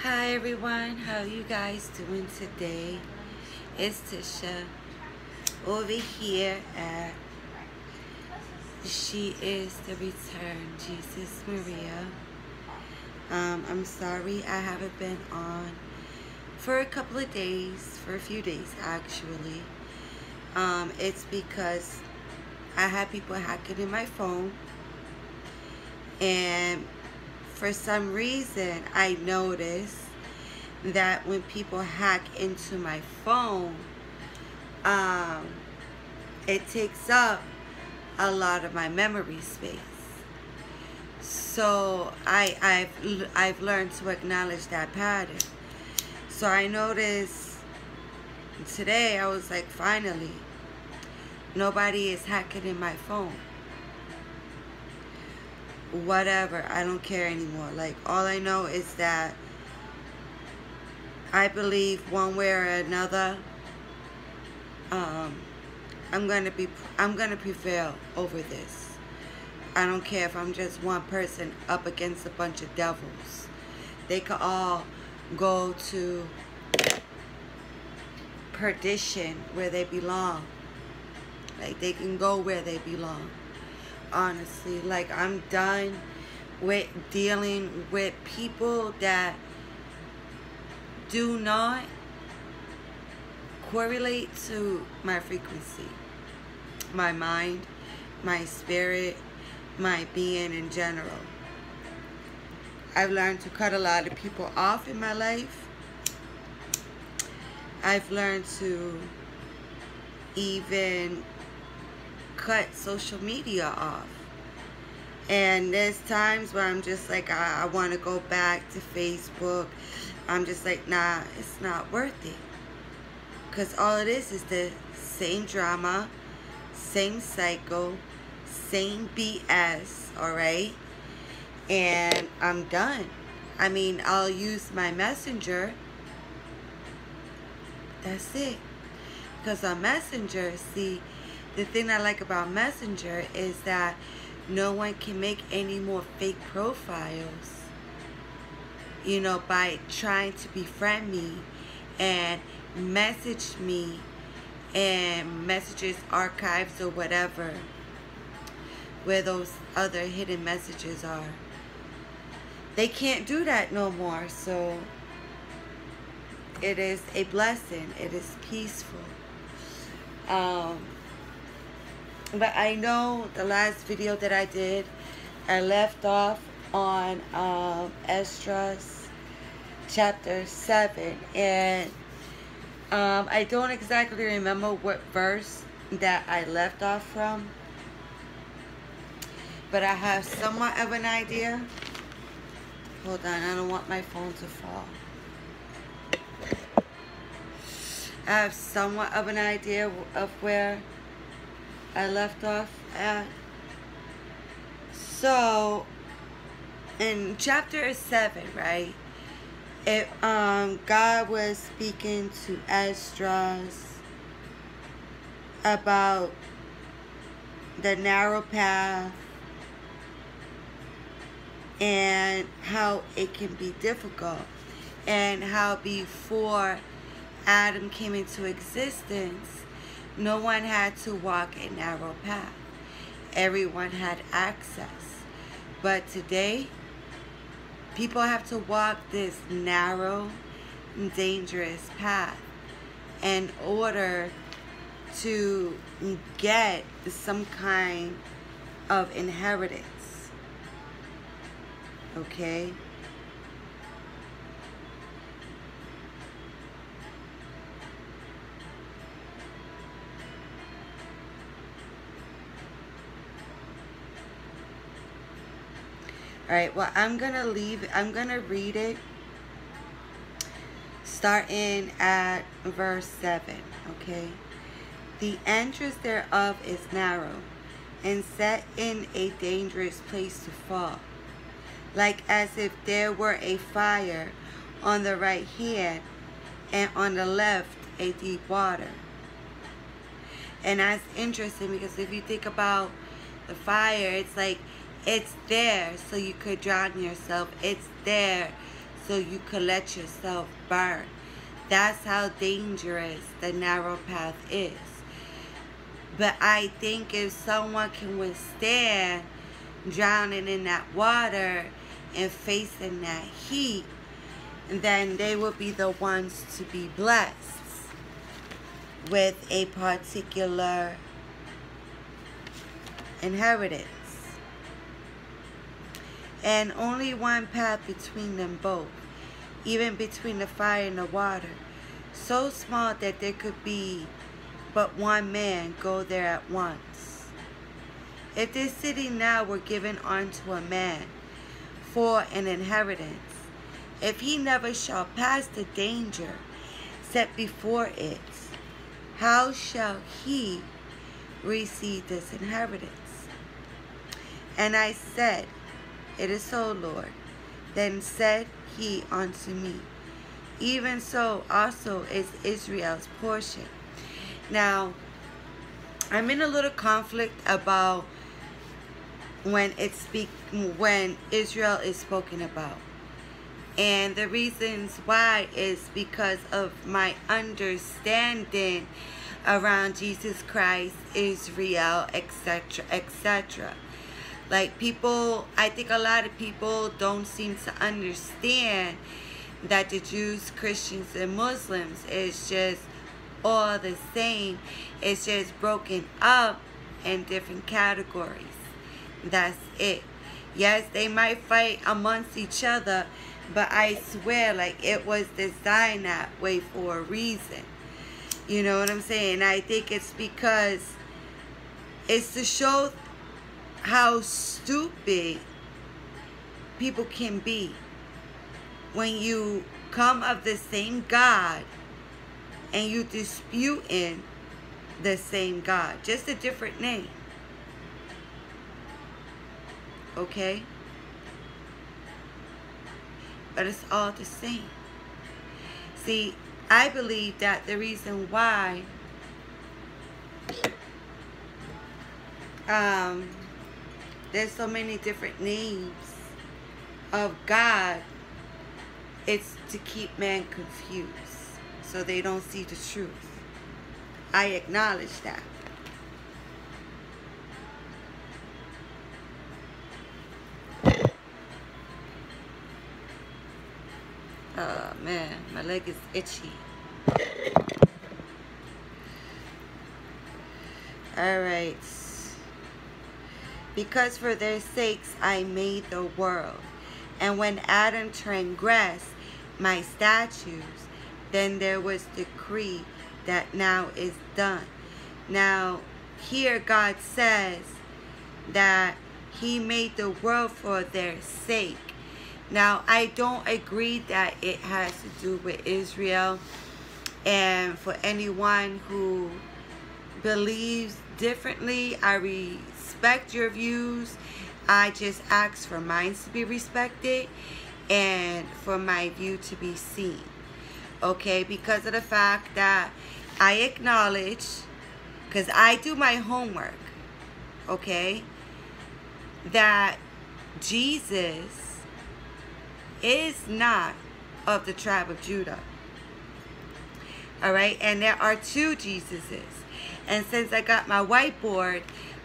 Hi everyone, how you guys doing today? It's Tisha over here at She is the Return, Jesus Maria. I'm sorry I haven't been on for a couple of days, for a few days actually. It's because I had people hacking in my phone, and for some reason I noticed that when people hack into my phone, it takes up a lot of my memory space. So I've learned to acknowledge that pattern. So I noticed today, I was like, finally, nobody is hacking in my phone. Whatever, I don't care anymore. Like, all I know is that I believe one way or another, I'm gonna prevail over this. I don't care if I'm just one person up against a bunch of devils. They could all go to perdition where they belong. Like, they can go where they belong. Honestly, like, I'm done with dealing with people that do not correlate to my frequency, my mind, my spirit, my being in general. I've learned to cut a lot of people off in my life. I've learned to even cut social media off. And there's times where I'm just like, I want to go back to Facebook. I'm just like, nah, it's not worth it. Because all it is the same drama, same cycle, same BS, alright? And I'm done. I mean, I'll use my messenger. That's it. Because on Messenger, see, the thing I like about Messenger is that no one can make any more fake profiles, you know, by trying to befriend me and message me and messages archives or whatever, where those other hidden messages are. They can't do that no more. So it is a blessing. It is peaceful. But I know the last video that I did, I left off on Esdras chapter 7, and I don't exactly remember what verse that I left off from, but I have somewhat of an idea. Hold on, I don't want my phone to fall. I have somewhat of an idea of where I left off at. So in chapter 7, right, God was speaking to Esdras about the narrow path and how it can be difficult, and how before Adam came into existence, no one had to walk a narrow path. Everyone had access. But today, people have to walk this narrow, dangerous path in order to get some kind of inheritance. Okay? Alright, well, I'm going to read it starting at verse 7, okay? The entrance thereof is narrow, and set in a dangerous place to fall, like as if there were a fire on the right hand, and on the left a deep water. And that's interesting, because if you think about the fire, it's like, it's there so you could drown yourself. It's there so you could let yourself burn. That's how dangerous the narrow path is. But I think if someone can withstand drowning in that water and facing that heat, then they will be the ones to be blessed with a particular inheritance. And only one path between them both, even between the fire and the water, so small that there could be but one man go there at once. If this city now were given unto a man for an inheritance, if he never shall pass the danger set before it, how shall he receive this inheritance? And I said, It is so, Lord. Then said he unto me, Even so also is Israel's portion. Now, I'm in a little conflict about when Israel is spoken about. And the reasons why is because of my understanding around Jesus Christ, Israel, etc., etc. Like people, I think a lot of people don't seem to understand that the Jews, Christians, and Muslims is just all the same. It's just broken up in different categories. That's it. Yes, they might fight amongst each other, but I swear, like, it was designed that way for a reason. You know what I'm saying? I think it's because it's to show how stupid people can be when you come of the same God and you disputing the same God. Just a different name. Okay? But it's all the same. See, I believe that the reason why there's so many different names of God, it's to keep man confused so they don't see the truth. I acknowledge that. Oh man, my leg is itchy. Alright. Because for their sakes I made the world, and when Adam transgressed my statutes, then there was decree that now is done. Now, here God says that he made the world for their sake. Now, I don't agree that it has to do with Israel. And for anyone who believes differently, I respect your views. I just ask for mine to be respected and for my view to be seen. Okay, because of the fact that I acknowledge, because I do my homework, okay, that Jesus is not of the tribe of Judah. Alright, and there are two Jesuses. And since I got my whiteboard,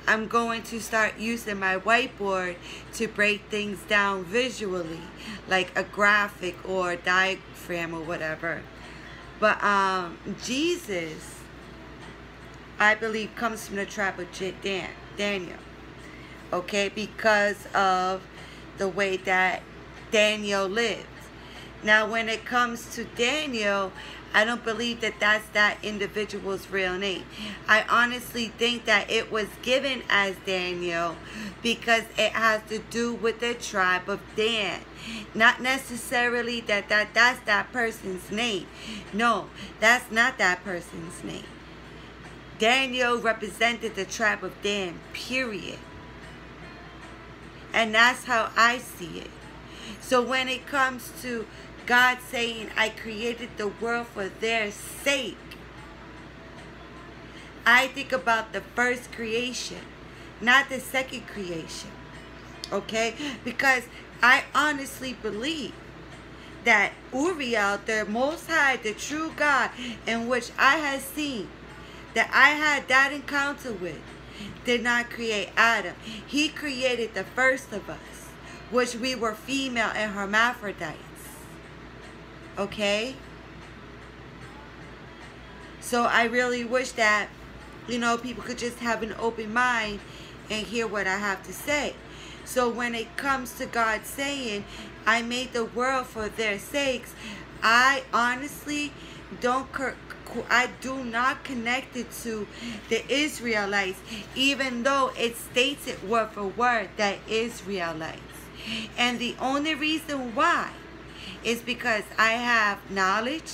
I'm going to start using my whiteboard to break things down visually, like a graphic or a diagram or whatever. But Jesus, I believe, comes from the tribe of Daniel. Okay, because of the way that Daniel lived. Now, when it comes to Daniel, I don't believe that that's that individual's real name. I honestly think that it was given as Daniel because it has to do with the tribe of Dan. Not necessarily that's that person's name. No, that's not that person's name. Daniel represented the tribe of Dan, period. And that's how I see it. So when it comes to God saying, I created the world for their sake, I think about the first creation, not the second creation. Okay? Because I honestly believe that Uriel, the Most High, the true God, in which I had seen, that I had that encounter with, did not create Adam. He created the first of us, which we were female and hermaphrodites. Okay? So I really wish that, people could just have an open mind and hear what I have to say. So when it comes to God saying, I made the world for their sakes, I honestly I do not connect it to the Israelites, even though it states it word for word that Israelites. And the only reason why is because I have knowledge,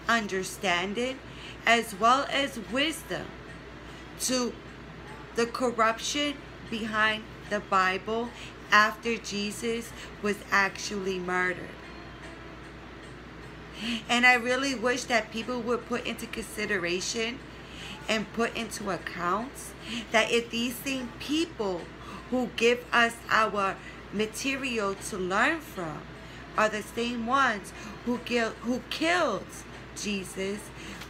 understanding, as well as wisdom to the corruption behind the Bible after Jesus was actually murdered. And I really wish that people would put into consideration and put into account that if these same people who give us our material to learn from are the same ones who killed Jesus,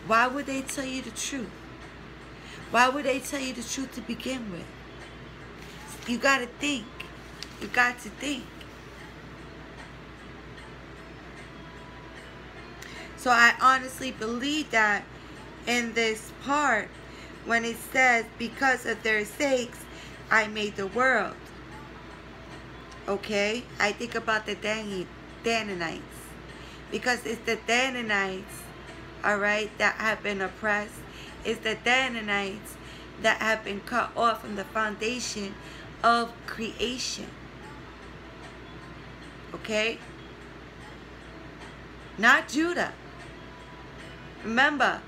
why would they tell you the truth? Why would they tell you the truth to begin with? You got to think. You got to think. So I honestly believe that in this part, when it says, because of their sakes, I made the world. Okay? I think about the Danaanites. Because it's the Danaanites, alright, that have been oppressed. It's the Danaanites that have been cut off from the foundation of creation. Okay? Not Judah. Remember,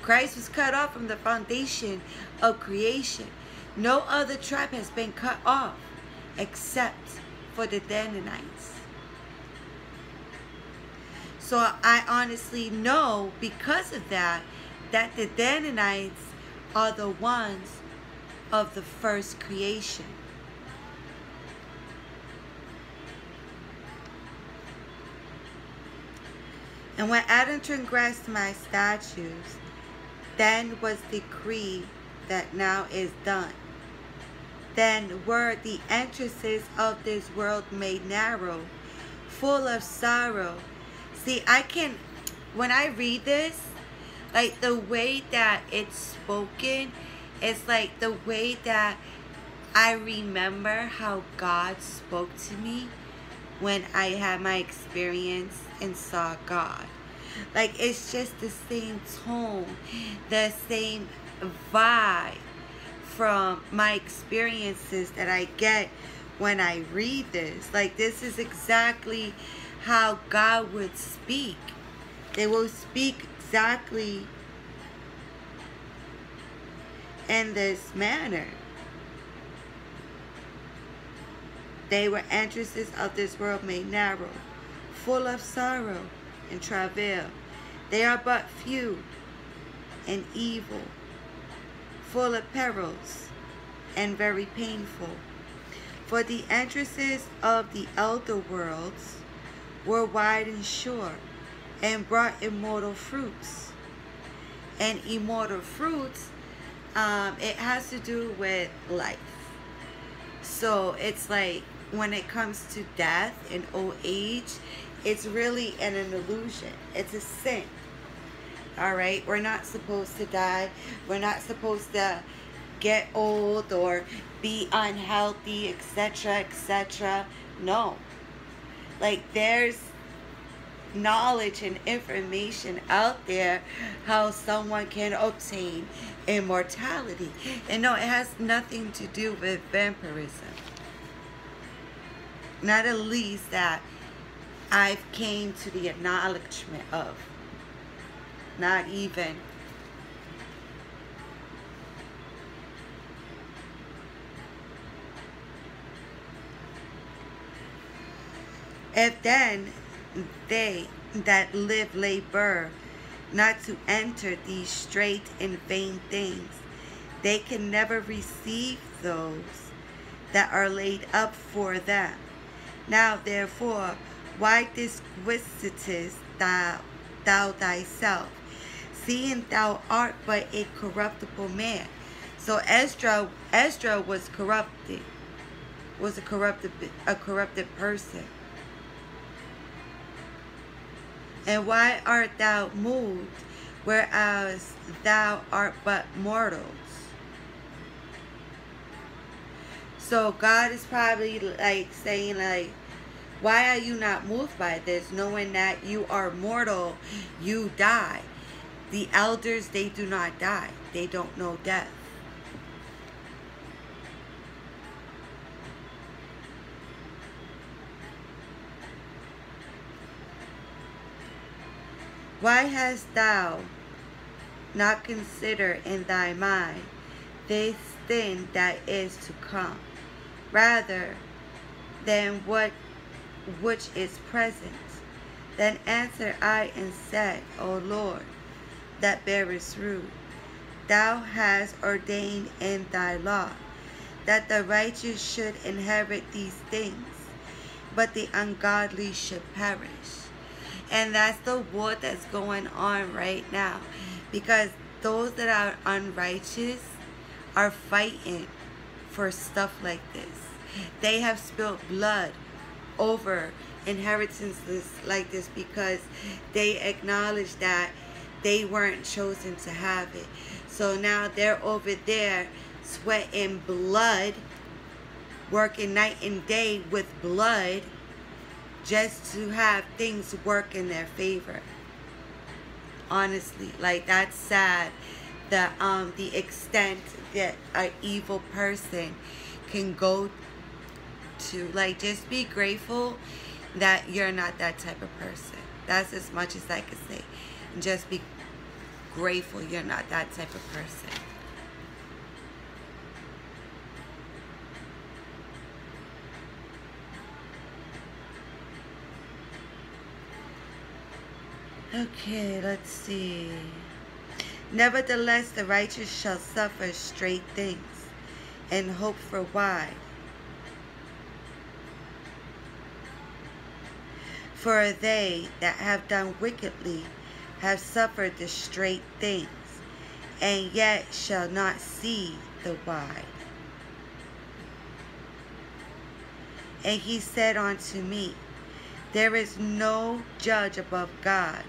Christ was cut off from the foundation of creation. No other tribe has been cut off except for the Danaanites. So I honestly know, because of that, that the Danaanites are the ones of the first creation. And when Adam transgressed my statutes, then was decreed that now is done. Then were the entrances of this world made narrow, full of sorrow. See, when I read this, like the way that it's spoken, it's like the way that I remember how God spoke to me when I had my experience and saw God. Like, it's just the same tone, the same vibe from my experiences that I get when I read this. Like, this is exactly how God would speak. They will speak exactly in this manner. They were entrances of this world made narrow, full of sorrow and travail. They are but few and evil, full of perils and very painful. For the entrances of the elder worlds were wide and sure, and brought immortal fruits. And immortal fruits, it has to do with life. So it's like, when it comes to death and old age, it's really an illusion. It's a sin. Alright? We're not supposed to die. We're not supposed to get old or be unhealthy, etc., etc. No. Like, there's knowledge and information out there how someone can obtain immortality. And no, it has nothing to do with vampirism. Not at least that I've came to the acknowledgement of. Not even. If then they that live labor not to enter these straight and vain things, they can never receive those that are laid up for them. Now therefore, Why disquisitest thou thyself, seeing thou art but a corruptible man? So Esdras was corrupted, was a corrupted person. And why art thou moved, whereas thou art but mortals? So God is probably like saying, like, why are you not moved by this, knowing that you are mortal, you die. The elders, they do not die. They don't know death. Why hast thou not considered in thy mind this thing that is to come, rather than which is present? Then answered I and said, O Lord, that bearest fruit, thou hast ordained in thy law that the righteous should inherit these things, but the ungodly should perish. And that's the war that's going on right now, because those that are unrighteous are fighting for stuff like this. They have spilled blood over inheritances like this because they acknowledge that they weren't chosen to have it. So now they're over there sweating blood, working night and day with blood, just to have things work in their favor. Honestly, like, that's sad that the extent that an evil person can go to. Like, just be grateful that you're not that type of person. That's as much as I can say. Just be grateful you're not that type of person. Okay, let's see. Nevertheless, the righteous shall suffer straight things, and hope for wide. For they that have done wickedly have suffered the straight things, and yet shall not see the wide. And he said unto me, there is no judge above God,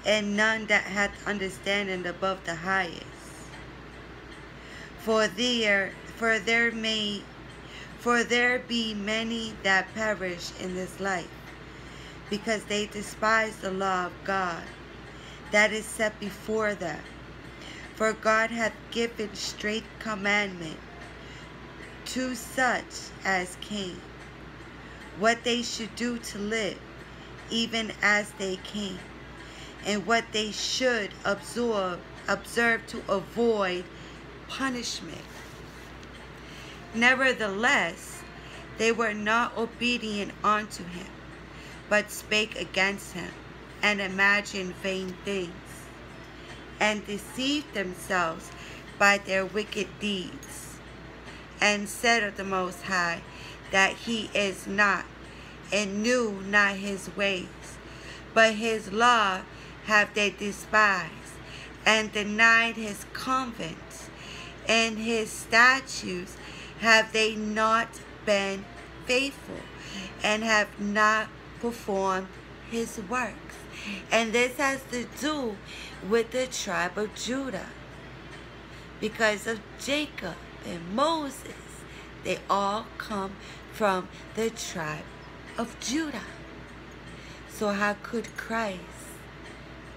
and none that hath understanding above the highest. For there be many that perish in this life, because they despise the law of God that is set before them. For God hath given straight commandment to such as came, what they should do to live, even as they came, and what they should observe to avoid punishment. Nevertheless, they were not obedient unto him, but spake against him, and imagined vain things, and deceived themselves by their wicked deeds, and said of the Most High that he is not, and knew not his ways, but his law have they despised, and denied his convents, and his statutes have they not been faithful, and have not performed his works. And this has to do with the tribe of Judah, because of Jacob and Moses. They all come from the tribe of Judah. So how could Christ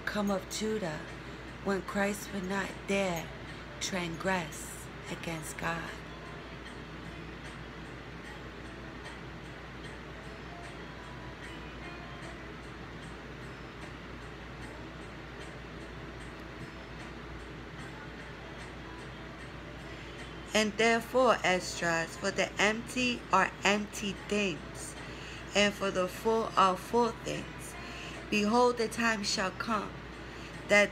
come of Judah when Christ would not dare transgress against God? And therefore, Esdras, for the empty are empty things, and for the full are full things. Behold, the time shall come, that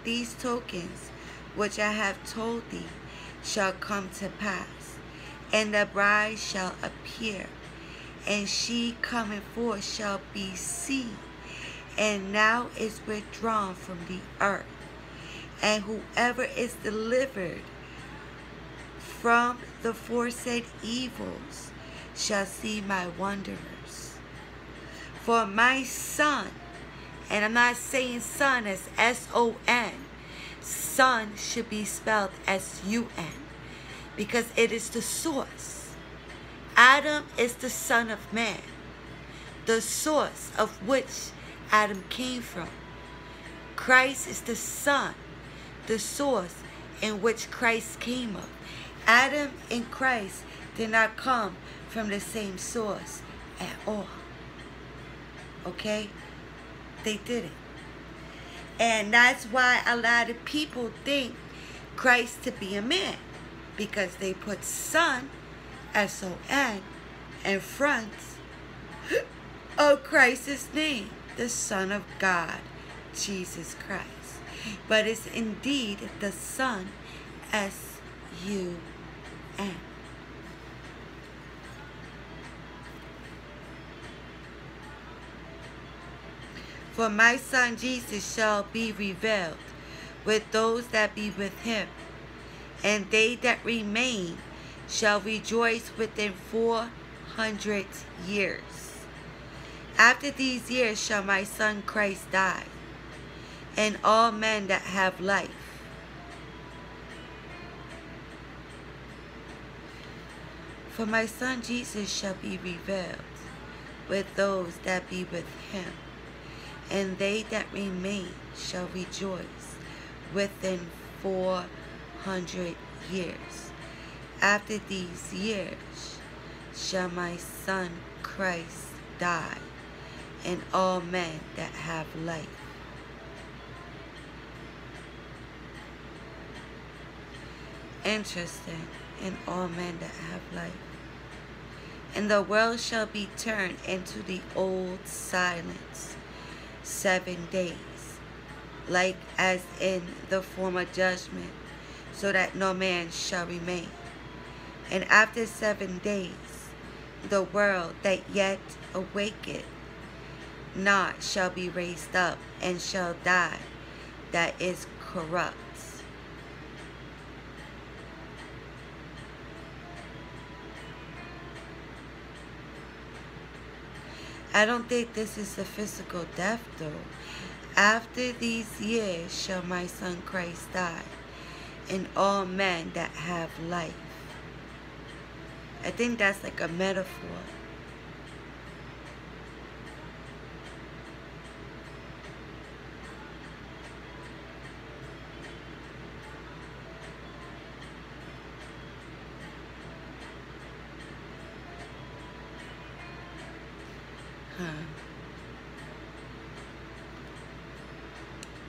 these tokens which I have told thee shall come to pass, and the bride shall appear, and she coming forth shall be seen, and now is withdrawn from the earth. And whoever is delivered from the foresaid evils shall see my wonders. For my son, and I'm not saying son as S-O-N, son should be spelled S-U-N, because it is the source. Adam is the son of man, the source of which Adam came from. Christ is the son, the source in which Christ came of. Adam and Christ did not come from the same source at all. Okay? They didn't. And that's why a lot of people think Christ to be a man, because they put son, S-O-N, in front of Christ's name, the Son of God, Jesus Christ. But it's indeed the Son, S-U-N. For my son Jesus shall be revealed with those that be with him, and they that remain shall rejoice within 400 years. After these years shall my son Christ die, and all men that have life. For my son Jesus shall be revealed with those that be with him, and they that remain shall rejoice within 400 years. After these years shall my son Christ die, and all men that have life. Interesting. And all men that have life. And the world shall be turned into the old silence 7 days, like as in the former judgment, so that no man shall remain. And after 7 days, the world that yet awaketh not shall be raised up, and shall die that is corrupt. I don't think this is a physical death though. After these years shall my son Christ die, and all men that have life. I think that's like a metaphor.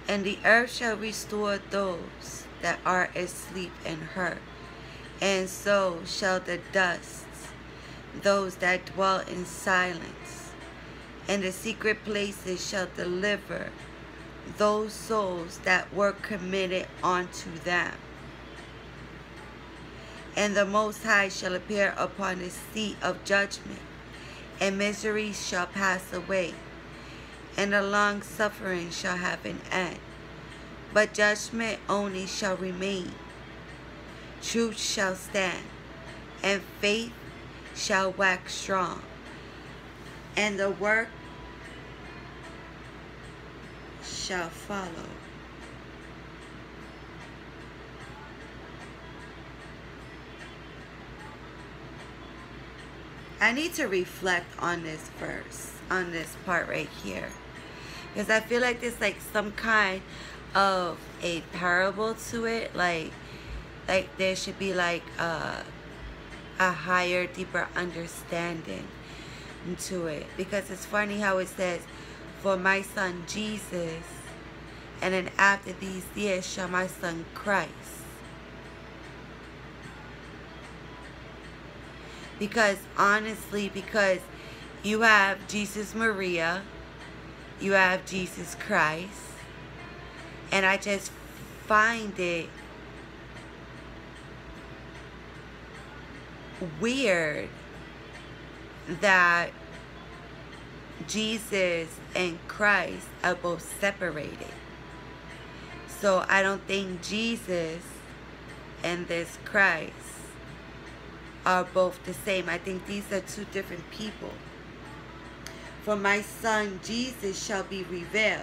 And the earth shall restore those that are asleep in her, and so shall the dust those that dwell in silence, and the secret places shall deliver those souls that were committed unto them. And the Most High shall appear upon the seat of judgment, and misery shall pass away, and the long suffering shall have an end. But judgment only shall remain. Truth shall stand, and faith shall wax strong, and the work shall follow. I need to reflect on this verse, on this part right here, because I feel like there's like some kind of a parable to it, like there should be like a higher, deeper understanding to it. Because it's funny how it says, for my son Jesus, and then after these years shall my son Christ. Because honestly, because you have Jesus Maria, you have Jesus Christ, and I just find it weird that Jesus and Christ are both separated. So I don't think Jesus and this Christ are both the same. I think these are two different people. For my son Jesus shall be revealed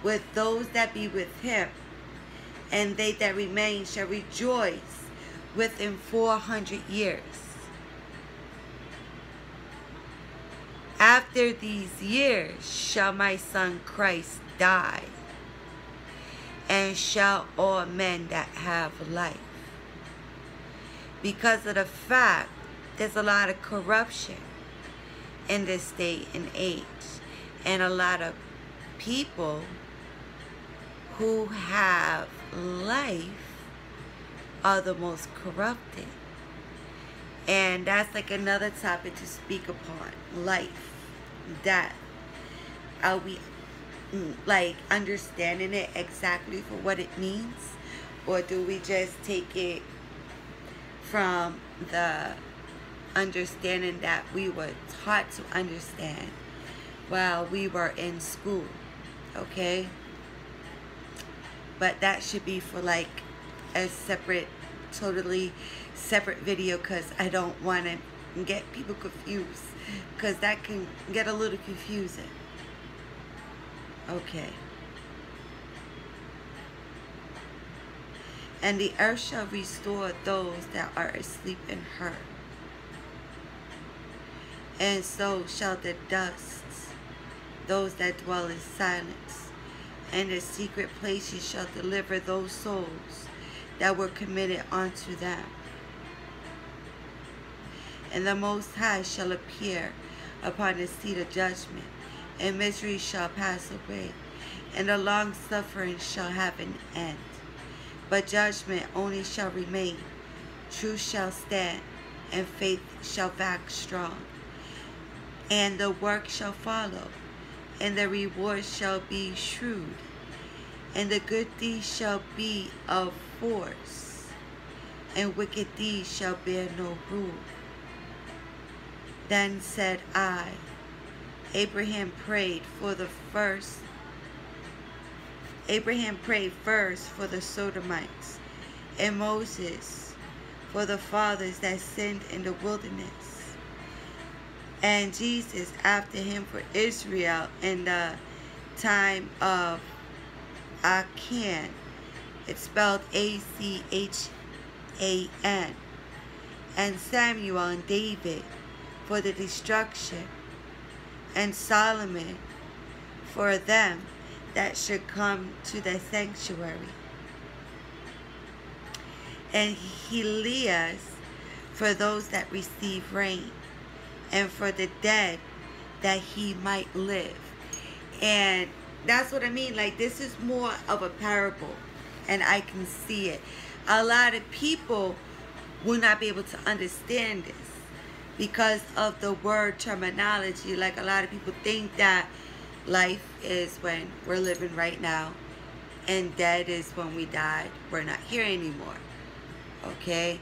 with those that be with him, and they that remain shall rejoice with him 400 years. After these years shall my son Christ die, and shall all men that have life. Because of the fact there's a lot of corruption in this day and age, and a lot of people who have life are the most corrupted. And that's like another topic to speak upon. Life, death. Are we like understanding it exactly for what it means? Or do we just take it from the understanding that we were taught to understand while we were in school? Okay? But that should be for like a separate, totally separate video, because I don't want to get people confused, because that can get a little confusing. Okay. And the earth shall restore those that are asleep in her, and so shall the dust, those that dwell in silence, and the secret places shall deliver those souls that were committed unto them. And the Most High shall appear upon the seat of judgment, and misery shall pass away, and the long suffering shall have an end. But judgment only shall remain, truth shall stand, and faith shall wax strong. And the work shall follow, and the reward shall be shrewd, and the good deeds shall be of force, and wicked deeds shall bear no rule. Then said I, Abraham prayed first for the Sodomites, and Moses for the fathers that sinned in the wilderness, and Jesus after him for Israel in the time of Achan. It's spelled A-C-H-A-N. And Samuel and David for the destruction, and Solomon for them that should come to the sanctuary, and Elias for those that receive rain, and for the dead that he might live. And that's what I mean. Like, this is more of a parable, and I can see it. A lot of people will not be able to understand this because of the word terminology. Like, a lot of people think that life is when we're living right now, and dead is when we died. We're not here anymore. Okay?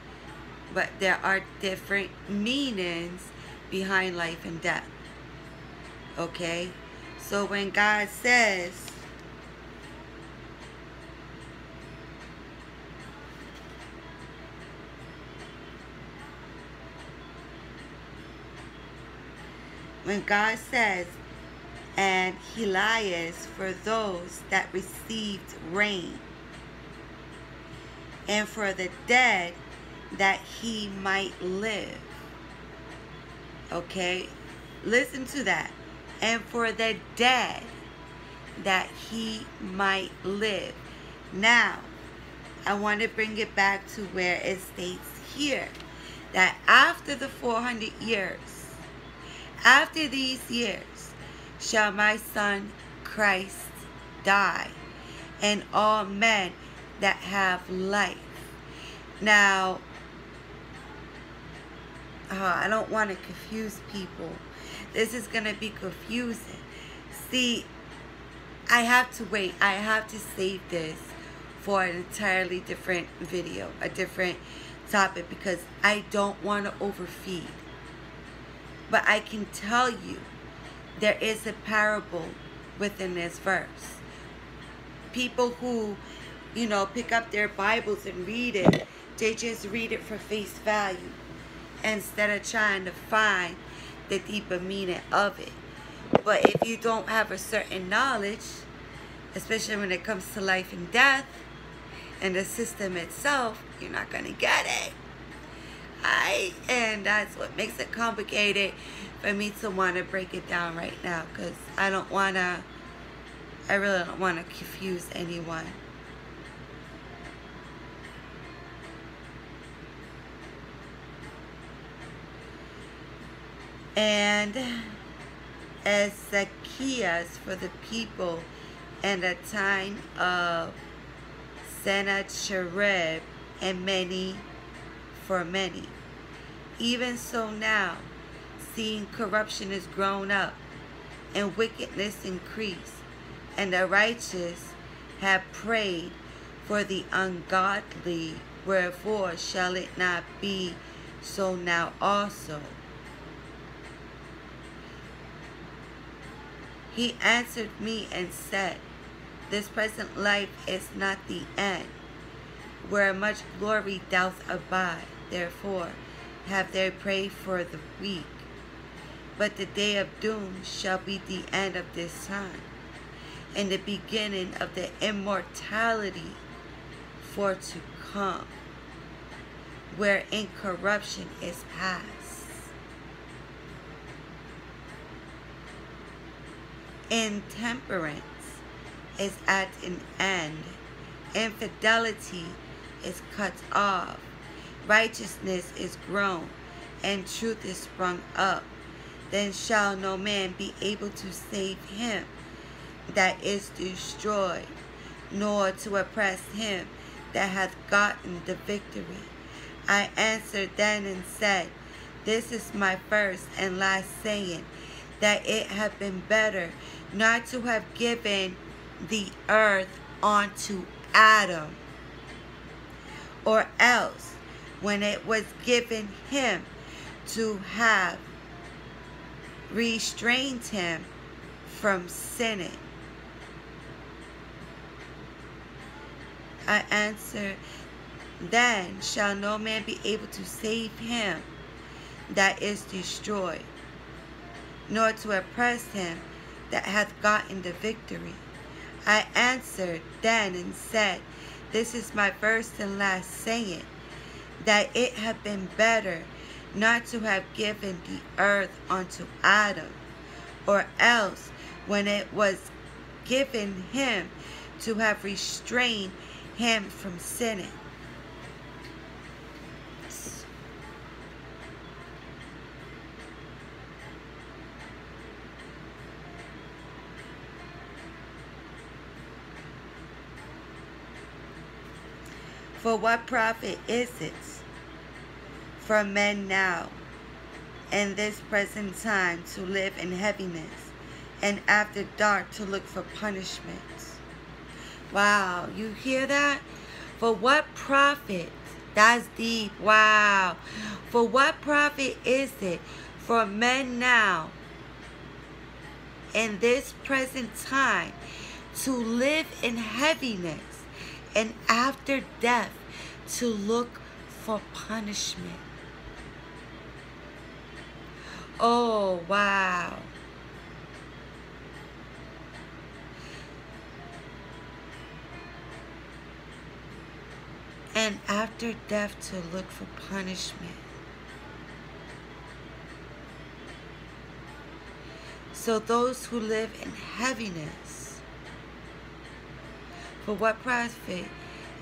But there are different meanings behind life and death. Okay? So when God says, and Elias for those that received rain, and for the dead that he might live. Okay? Listen to that. And for the dead that he might live. Now, I want to bring it back to where it states here that after the 400 years, after these years, shall my son Christ die, and all men that have life. Now, I don't want to confuse people. This is going to be confusing. See, I have to wait. I have to save this for an entirely different video, a different topic because I don't want to overfeed. But I can tell you, there is a parable within this verse. People who, pick up their Bibles and read it, they just read it for face value instead of trying to find the deeper meaning of it. But if you don't have a certain knowledge, especially when it comes to life and death and the system itself, you're not going to get it. And that's what makes it complicated for me to want to break it down right now, because I really don't want to confuse anyone. And as Zacchaeus for the people in the time of Sennacherib, and many for many. Even so now, seeing corruption is grown up, and wickedness increased, and the righteous have prayed for the ungodly, wherefore shall it not be so now also? He answered me and said, this present life is not the end, where much glory doth abide. Therefore have they prayed for the weak. But the day of doom shall be the end of this time, and the beginning of the immortality for to come, where incorruption is past. Intemperance is at an end. Infidelity is cut off. Righteousness is grown, and truth is sprung up. Then shall no man be able to save him that is destroyed, nor to oppress him that hath gotten the victory. I answered then and said, this is my first and last saying, that it had been better not to have given the earth unto Adam, or else when it was given him to have restrained him from sinning. I answer, then shall no man be able to save him that is destroyed, nor to oppress him that hath gotten the victory. I answered then and said, this is my first and last saying, that it had been better not to have given the earth unto Adam, or else when it was given him to have restrained him from sinning. For what profit is it for men now, in this present time, to live in heaviness, and after dark to look for punishment? Wow, you hear that? For what profit? That's deep. Wow. For what profit is it for men now, in this present time, to live in heaviness, and after death to look for punishment? Oh, wow. And after death to look for punishment. So those who live in heaviness, for what profit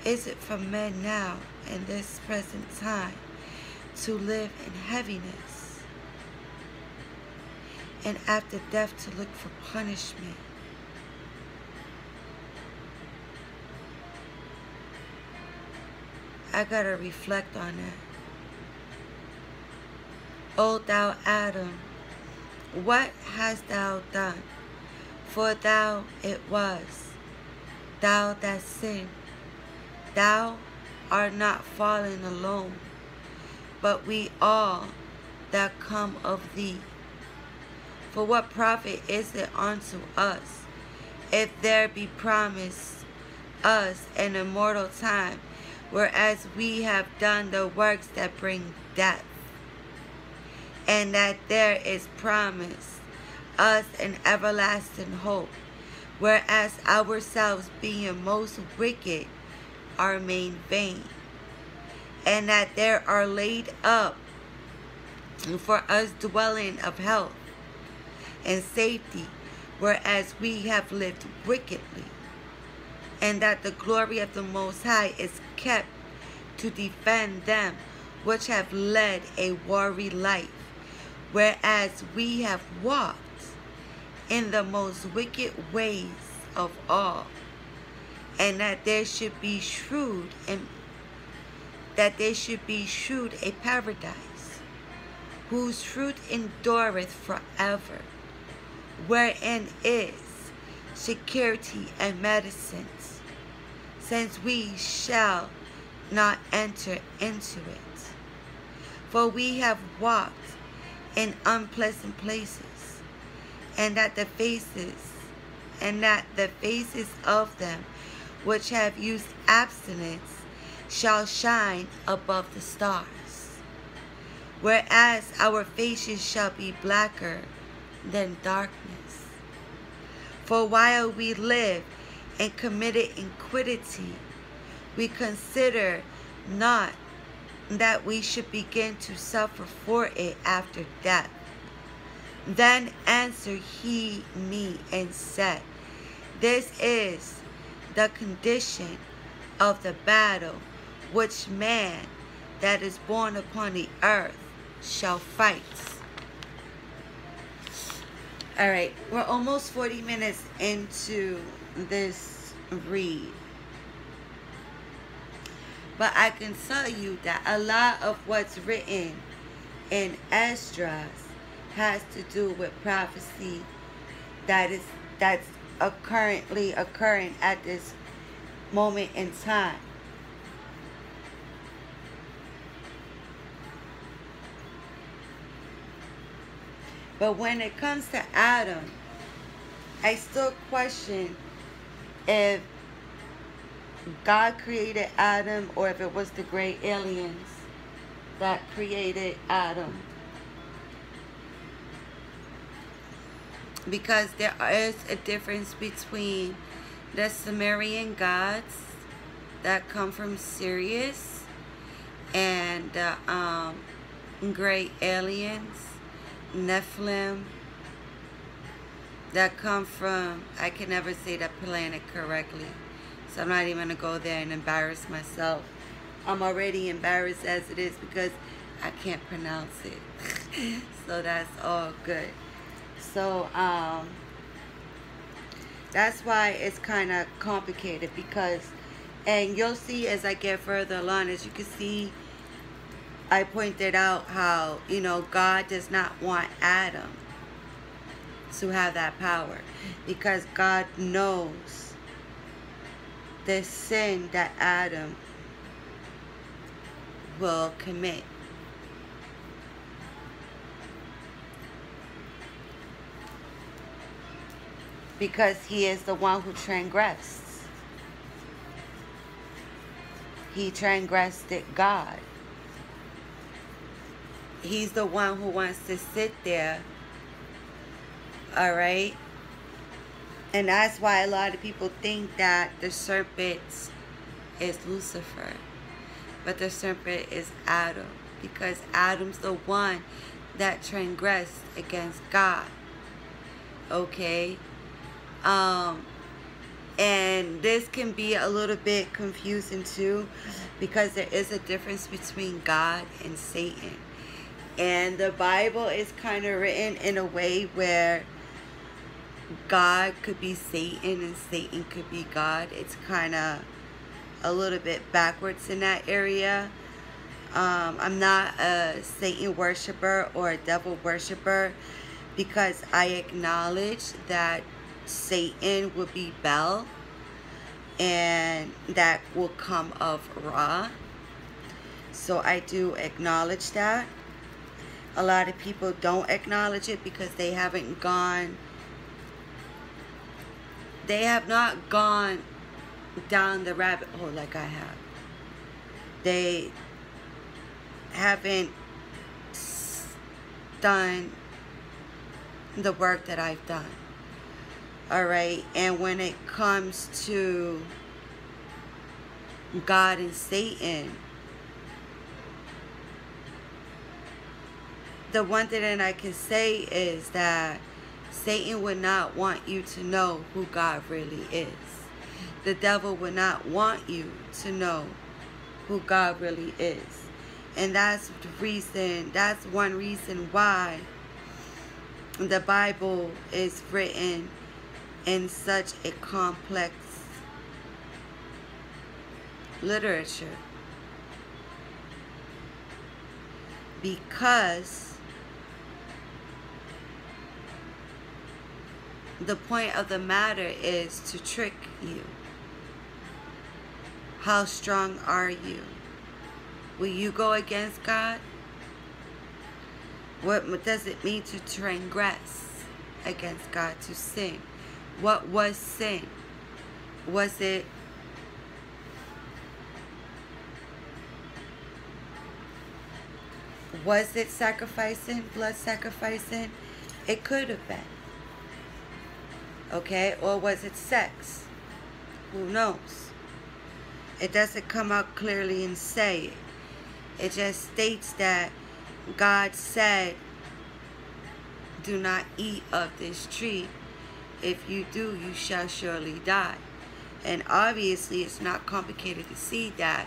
is it for men now in this present time to live in heaviness, and after death to look for punishment? I gotta reflect on that. O thou Adam, what hast thou done? For thou it was, thou that sinned. Thou art not fallen alone, but we all that come of thee. For what profit is it unto us, if there be promised us an immortal time, whereas we have done the works that bring death, and that there is promised us an everlasting hope, whereas ourselves being most wicked are made vain, and that there are laid up for us dwelling of health and safety, whereas we have lived wickedly, and that the glory of the Most High is kept to defend them which have led a wary life, whereas we have walked in the most wicked ways of all, and that there should be shrewd a paradise, whose fruit endureth forever, wherein is security and medicines, since we shall not enter into it. For we have walked in unpleasant places, and that the faces of them which have used abstinence shall shine above the stars, whereas our faces shall be blacker than darkness. For while we live in committed iniquity, we consider not that we should begin to suffer for it after death. Then answered he me and said, this is the condition of the battle which man that is born upon the earth shall fight. Alright, we're almost 40 minutes into this read. But I can tell you that a lot of what's written in Esdras has to do with prophecy that's currently occurring at this moment in time. But when it comes to Adam, I still question if God created Adam or if it was the great aliens that created Adam. Because there is a difference between the Sumerian gods that come from Sirius and the great aliens, Nephilim, that come from, I can never say that planet correctly, so I'm not even going to go there and embarrass myself. I'm already embarrassed as it is because I can't pronounce it. So that's all good. So that's why it's kind of complicated, because, and you'll see as I get further along, as you can see, I pointed out how, you know, God does not want Adam to have that power, because God knows the sin that Adam will commit. Because he is the one who transgressed. He transgressed God. He's the one who wants to sit there. Alright? And that's why a lot of people think that the serpent is Lucifer. But the serpent is Adam. Because Adam's the one that transgressed against God. Okay? And this can be a little bit confusing too, because there is a difference between God and Satan. And the Bible is kind of written in a way where God could be Satan and Satan could be God. It's kind of a little bit backwards in that area. I'm not a Satan worshiper or a devil worshiper, because I acknowledge that Satan will be Bel, and that will come of Ra. So So I do acknowledge that. A lot of people don't acknowledge it because they have not gone down the rabbit hole like I have. They haven't done the work that I've done. Alright, and when it comes to God and Satan, the one thing that I can say is that Satan would not want you to know who God really is. The devil would not want you to know who God really is. And that's one reason why the Bible is written in such a complex literature. Because the point of the matter is to trick you. How strong are you? Will you go against God? What does it mean to transgress against God, to sin? What was sin? Was it sacrificing, blood sacrificing? It could have been. Okay? Or was it sex? Who knows? It doesn't come out clearly and say it. It just states that God said, do not eat of this tree. If you do, you shall surely die. And obviously, it's not complicated to see that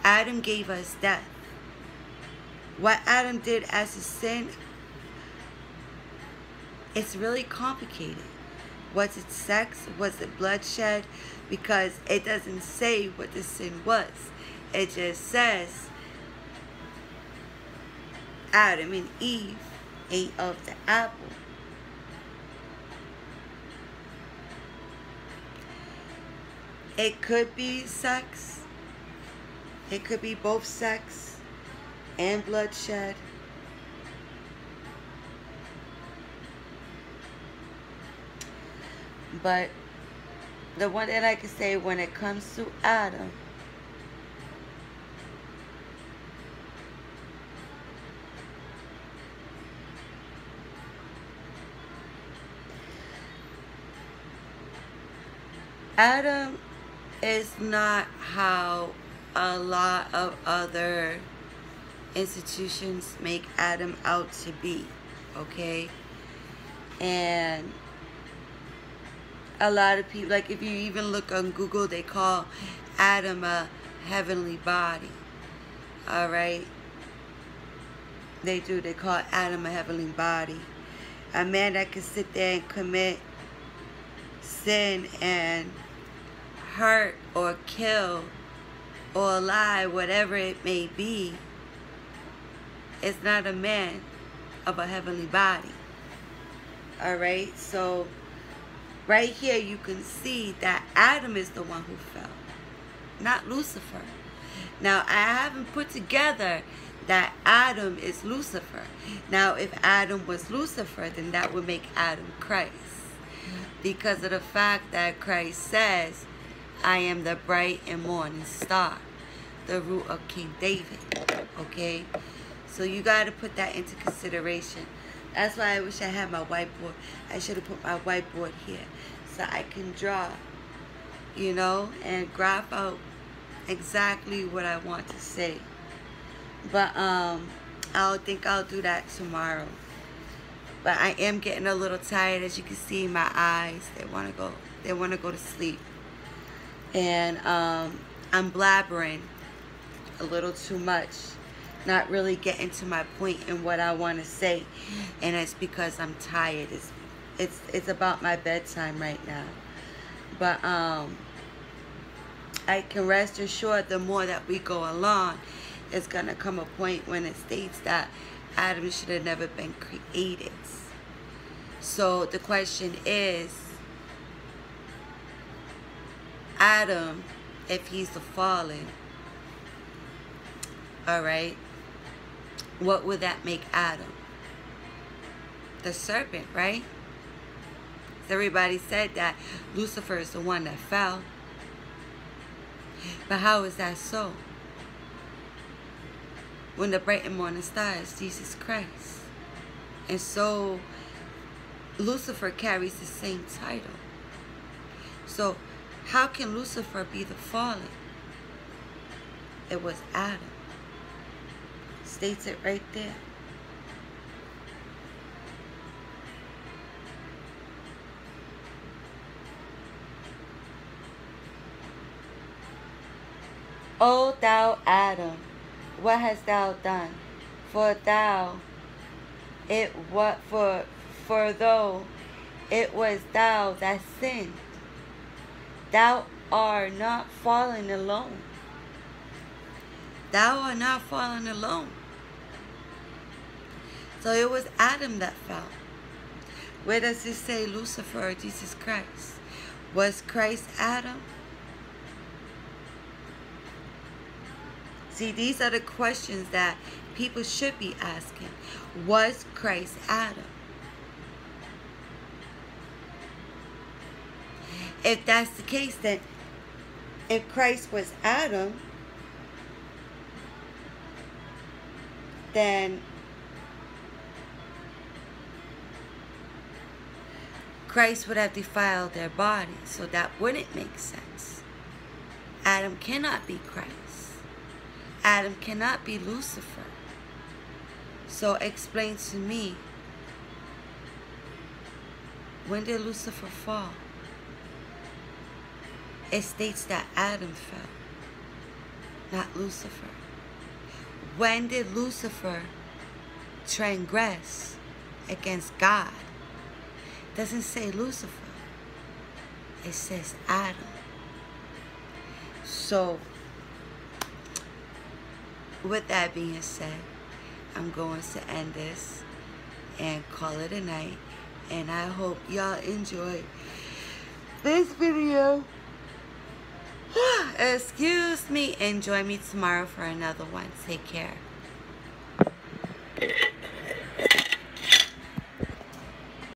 Adam gave us death. What Adam did as a sin, it's really complicated. Was it sex? Was it bloodshed? Because it doesn't say what the sin was. It just says Adam and Eve ate of the apple. It could be sex. It could be both sex and bloodshed. But the one that I can say when it comes to Adam, Adam is not how a lot of other institutions make Adam out to be, okay? And a lot of people, like if you even look on Google, they call Adam a heavenly body. Alright? They do. They call Adam a heavenly body. A man that can sit there and commit sin and hurt or kill or lie, whatever it may be, is not a man of a heavenly body. Alright? So right here you can see that Adam is the one who fell, not Lucifer. Now I haven't put together that Adam is Lucifer. Now if Adam was Lucifer, then that would make Adam Christ, because of the fact that Christ says, I am the bright and morning star, the root of King David. Okay? So you got to put that into consideration. That's why I wish I had my whiteboard. I should have put my whiteboard here so I can draw, you know, and graph out exactly what I want to say. But I think I'll do that tomorrow. But I am getting a little tired, as you can see in my eyes. They want to go to sleep. And I'm blabbering a little too much, not really getting to my point in what I want to say, and it's because I'm tired. It's about my bedtime right now. But I can rest assured, the more that we go along, it's gonna come a point when it states that Adam should have never been created. So the question is, Adam, if he's the fallen, Alright? What would that make Adam? The serpent, right? Everybody said that Lucifer is the one that fell. But how is that so? When the bright and morning star is Jesus Christ. And so Lucifer carries the same title. So how can Lucifer be the fallen? It was Adam. States it right there. O thou Adam, what hast thou done? For though it was thou that sinned, thou art not fallen alone. Thou art not fallen alone. So it was Adam that fell. Where does it say Lucifer or Jesus Christ? Was Christ Adam? See, these are the questions that people should be asking. Was Christ Adam? If that's the case, then if Christ was Adam, then Christ would have defiled their body, so that wouldn't make sense. Adam cannot be Christ. Adam cannot be Lucifer. So explain to me, when did Lucifer fall? It states that Adam fell, not Lucifer. When did Lucifer transgress against God? It doesn't say Lucifer. It says Adam. So, with that being said, I'm going to end this and call it a night. And I hope y'all enjoyed this video. Excuse me. And join me tomorrow for another one. Take care.